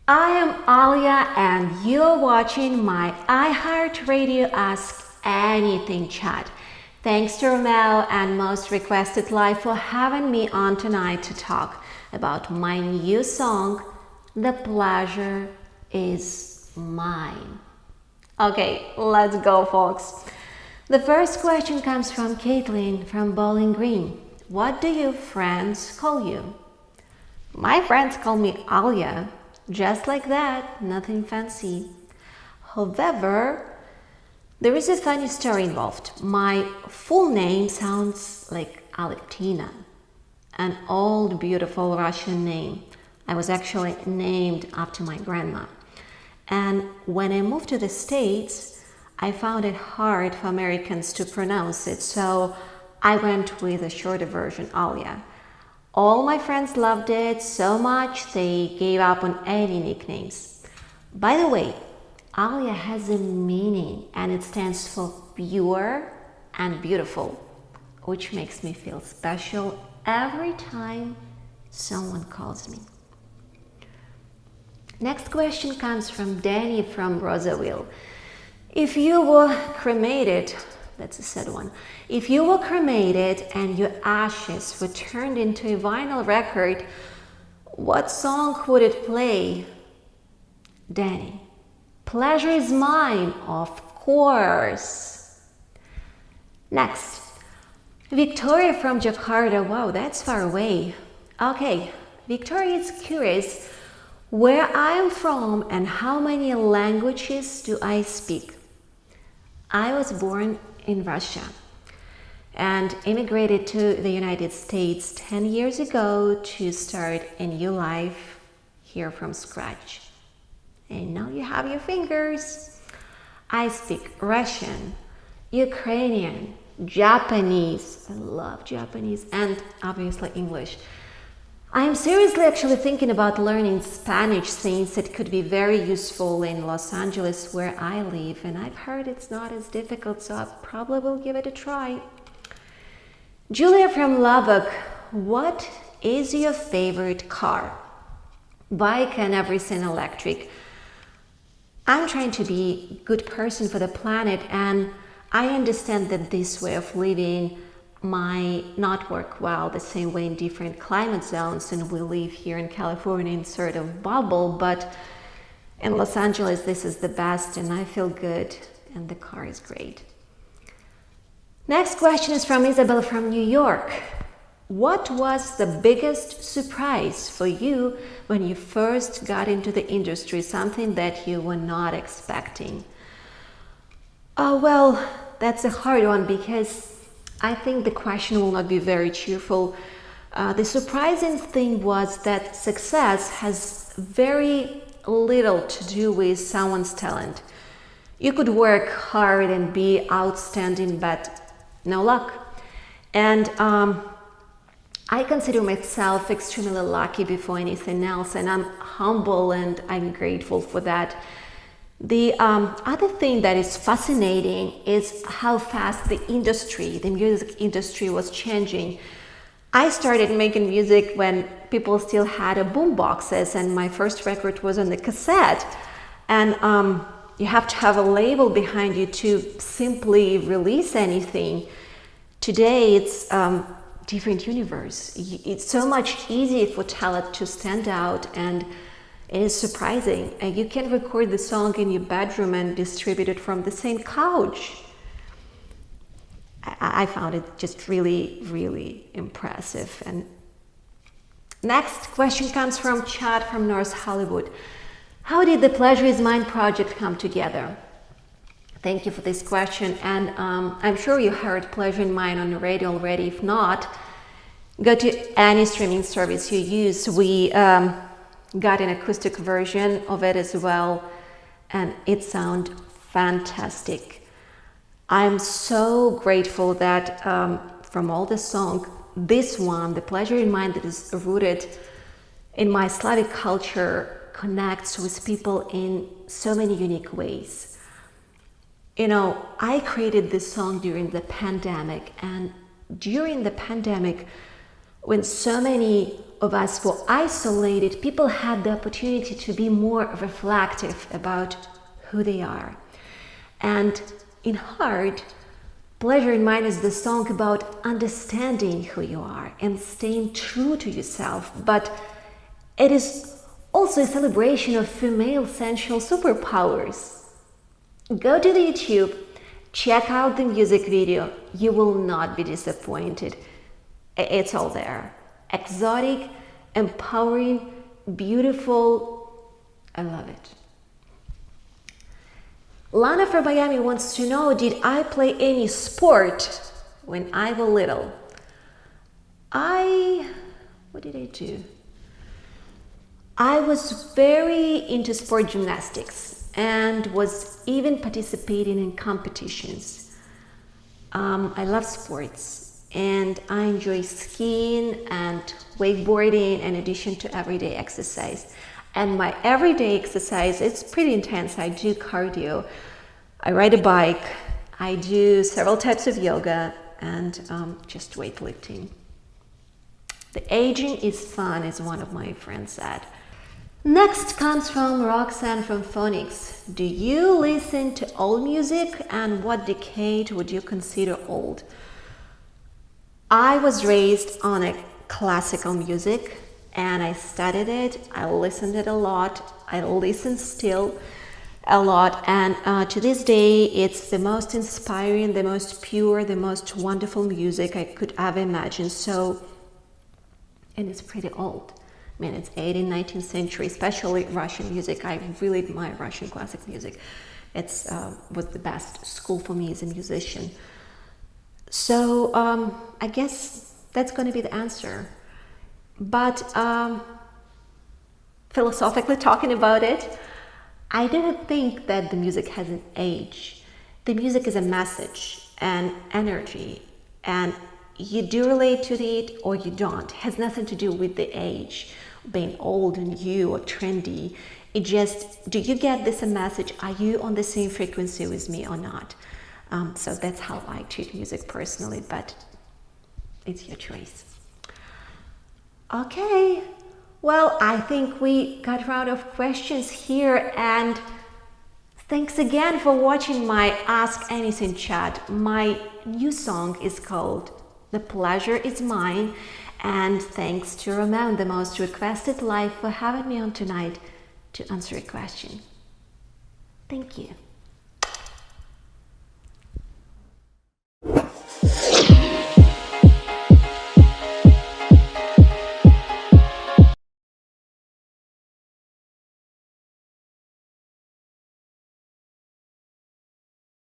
I am Alya and you're watching my iHeartRadio Ask Anything chat. Thanks to Romeo and Most Requested Live for having me on tonight to talk about my new song, The Pleasure Is Mine. Okay, let's go, folks. The first question comes from Caitlin from Bowling Green. What do your friends call you? My friends call me Alya. Just like that, nothing fancy. However, there is a funny story involved. My full name sounds like Alektina, an old, beautiful Russian name. I was actually named after my grandma. And when I moved to the States, I found it hard for Americans to pronounce it, so I went with a shorter version, Alya. All my friends loved it so much they gave up on any nicknames. By the way, Alya has a meaning and it stands for pure and beautiful, which makes me feel special every time someone calls me. Next question comes from Danny from Rosaville. If you were cremated, that's a sad one. If you were cremated and your ashes were turned into a vinyl record, what song would it play? Danny, Pleasure Is Mine, of course. Next, Victoria from Jakarta. Wow, that's far away. Okay, Victoria is curious where I am from and how many languages do I speak. I was born in Russia and immigrated to the United States 10 years ago to start a new life here from scratch. And now you have your fingers. I speak Russian, Ukrainian, Japanese, I love Japanese, and obviously English. I am seriously actually thinking about learning Spanish since it could be very useful in Los Angeles where I live, and I've heard it's not as difficult, so I probably will give it a try. Julia from Lubbock, what is your favorite car? Bike and everything electric. I'm trying to be a good person for the planet, and I understand that this way of living might not work well the same way in different climate zones, and we live here in California in sort of bubble, but in Los Angeles this is the best and I feel good and the car is great. Next question is from Isabel from New York. What was the biggest surprise for you when you first got into the industry, something that you were not expecting? Oh, well, that's a hard one because I think the question will not be very cheerful. The surprising thing was that success has very little to do with someone's talent. You could work hard and be outstanding, but no luck. And I consider myself extremely lucky before anything else, and I'm humble and I'm grateful for that. The other thing that is fascinating is how fast the music industry was changing. I started making music when people still had boom boxes, and my first record was on the cassette. And you have to have a label behind you to simply release anything. Today, it's different universe. It's so much easier for talent to stand out, and it is surprising. You can record the song in your bedroom and distribute it from the same couch. I found it just really, really impressive. And next question comes from Chad from North Hollywood. How did the Pleasure Is Mine project come together? Thank you for this question. And I'm sure you heard Pleasure in Mine on the radio already. If not, go to any streaming service you use. We got an acoustic version of it as well, and it sounds fantastic. I'm so grateful that from all the songs, this one, The Pleasure in Mine, that is rooted in my Slavic culture, connects with people in so many unique ways. You know, I created this song during the pandemic, and during the pandemic, when so many of us were isolated, people had the opportunity to be more reflective about who they are. And in Heart, Pleasure in Mind is the song about understanding who you are and staying true to yourself. But it is also a celebration of female sensual superpowers. Go to the YouTube, check out the music video. You will not be disappointed. It's all there. Exotic, empowering, beautiful. I love it. Lana from Miami wants to know, did I play any sport when I was little? What did I do? I was very into sport gymnastics and was even participating in competitions. I love sports and I enjoy skiing and wakeboarding in addition to everyday exercise. And my everyday exercise, it's pretty intense. I do cardio, I ride a bike, I do several types of yoga and just weightlifting. The aging is fun, as one of my friends said. Next comes from Roxanne from Phoenix. Do you listen to old music, and what decade would you consider old? I was raised on a classical music and I studied it, I listened it a lot, I listen still a lot, and to this day it's the most inspiring, the most pure, the most wonderful music I could ever imagine. So, and it's pretty old. I mean, it's 18th, 19th century, especially Russian music. I really admire Russian classic music. It's was the best school for me as a musician. So I guess that's going to be the answer. But philosophically talking about it, I don't think that the music has an age. The music is a message and energy, and you do relate to it or you don't. It has nothing to do with the age, being old and new or trendy. It just, do you get this a message? Are you on the same frequency with me or not? So that's how I treat music personally, but it's your choice. Okay, well, I think we got out of questions here, and thanks again for watching my Ask Anything chat. My new song is called The Pleasure Is Mine, and thanks to Romeo, the most requested live, for having me on tonight to answer a question. Thank you.